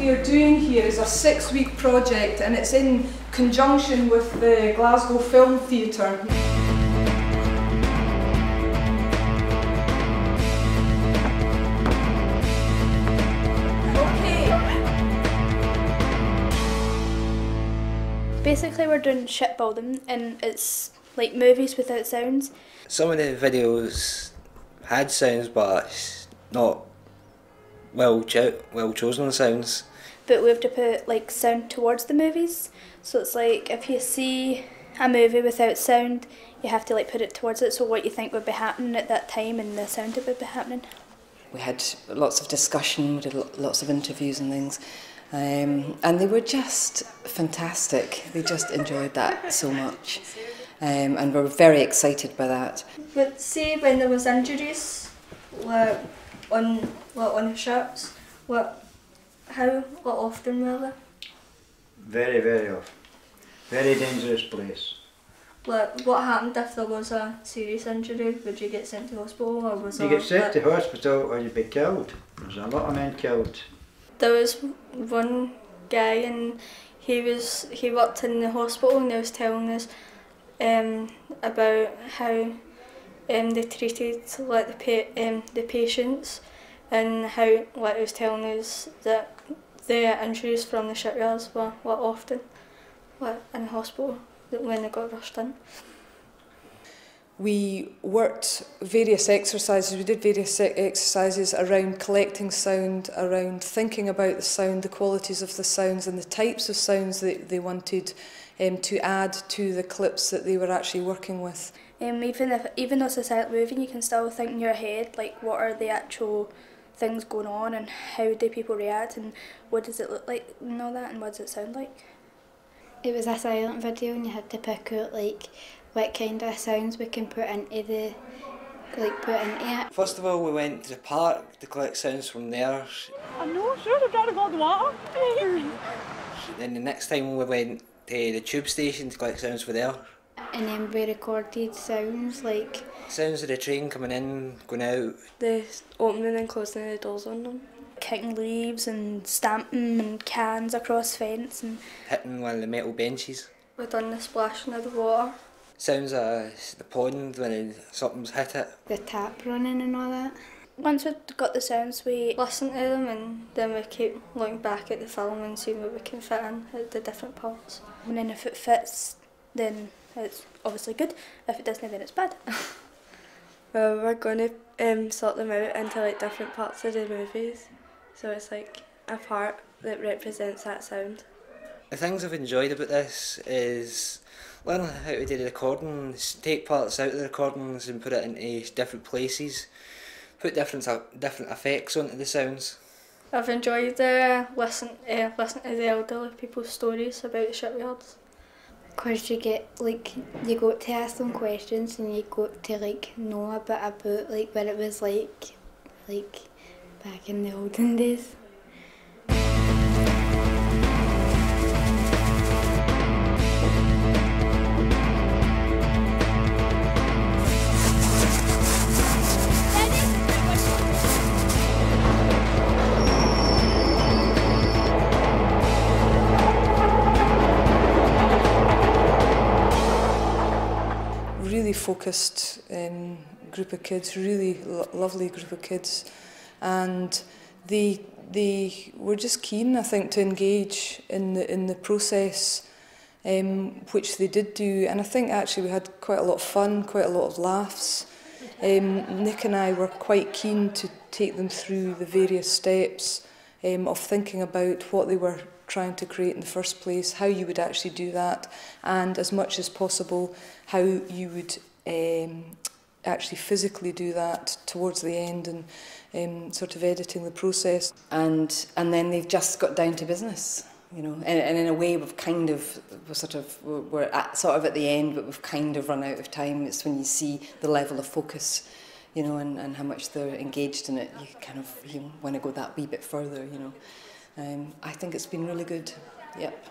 we are doing here is a 6-week project, and it's in conjunction with the Glasgow Film Theatre. Basically we're doing shipbuilding, and it's like movies without sounds. Some of the videos had sounds, but it's not well chosen sounds. But we have to put like sound towards the movies. So it's like if you see a movie without sound, you have to like put it towards it, so what you think would be happening at that time and the sound that would be happening. We had lots of discussion, we did lots of interviews and things. And they were just fantastic. They just enjoyed that so much, and were very excited by that. But see, when there was injuries, like on the ships, how often were they? Very, very often. Very dangerous place. Like, what happened if there was a serious injury? Would you get sent to hospital, or was you get sent to hospital, or you'd be killed. There's a lot of men killed. There was one guy, and he worked in the hospital, and he was telling us about how they treated like the patients, and how like he was telling us that the injuries from the shipyards were often like in the hospital when they got rushed in. We worked various exercises, we did various exercises around collecting sound, around thinking about the sound, the qualities of the sounds and the types of sounds that they wanted to add to the clips that they were actually working with. Even though it's a silent movie, you can still think in your head, like, what are the actual things going on, and how do people react, and what does it look like and all that, and what does it sound like. It was a silent video, and you had to pick out like what kind of sounds we can put into it. First of all, we went to the park to collect sounds from there. I'm not sure, I'm trying to go to the water. Then the next time we went to the tube station to collect sounds from there. And then we recorded sounds like... Sounds of the train coming in, going out. The opening and closing of the doors on them. Kicking leaves and stamping and cans across fence. And hitting one of the metal benches. We've done the splashing of the water. Sounds of the pond when something's hit it. The tap running and all that. Once we've got the sounds, we listen to them, and then we keep looking back at the film and seeing what we can fit in at the different parts. And then if it fits, then it's obviously good. If it doesn't, then it's bad. Well, we're going to sort them out into like different parts of the movies. So it's like a part that represents that sound. The things I've enjoyed about this is learning how to do the recordings, take parts out of the recordings and put it into different places, put different effects onto the sounds. I've enjoyed listening to the elderly people's stories about the shipyards. Because you got to ask them questions, and you got to like know a bit about like what it was like back in the olden days. Really focused group of kids, really lovely group of kids, and they were just keen, I think, to engage in the process, which they did do, and I think actually we had quite a lot of fun, quite a lot of laughs. Nick and I were quite keen to take them through the various steps of thinking about what they were trying to create in the first place, how you would actually do that, and as much as possible how you would actually physically do that towards the end, and sort of editing the process. And then they've just got down to business, you know, and in a way we're at the end, but we've kind of run out of time. It's when you see the level of focus, you know, and how much they're engaged in it, you want to go that wee bit further, you know. I think it's been really good, yep.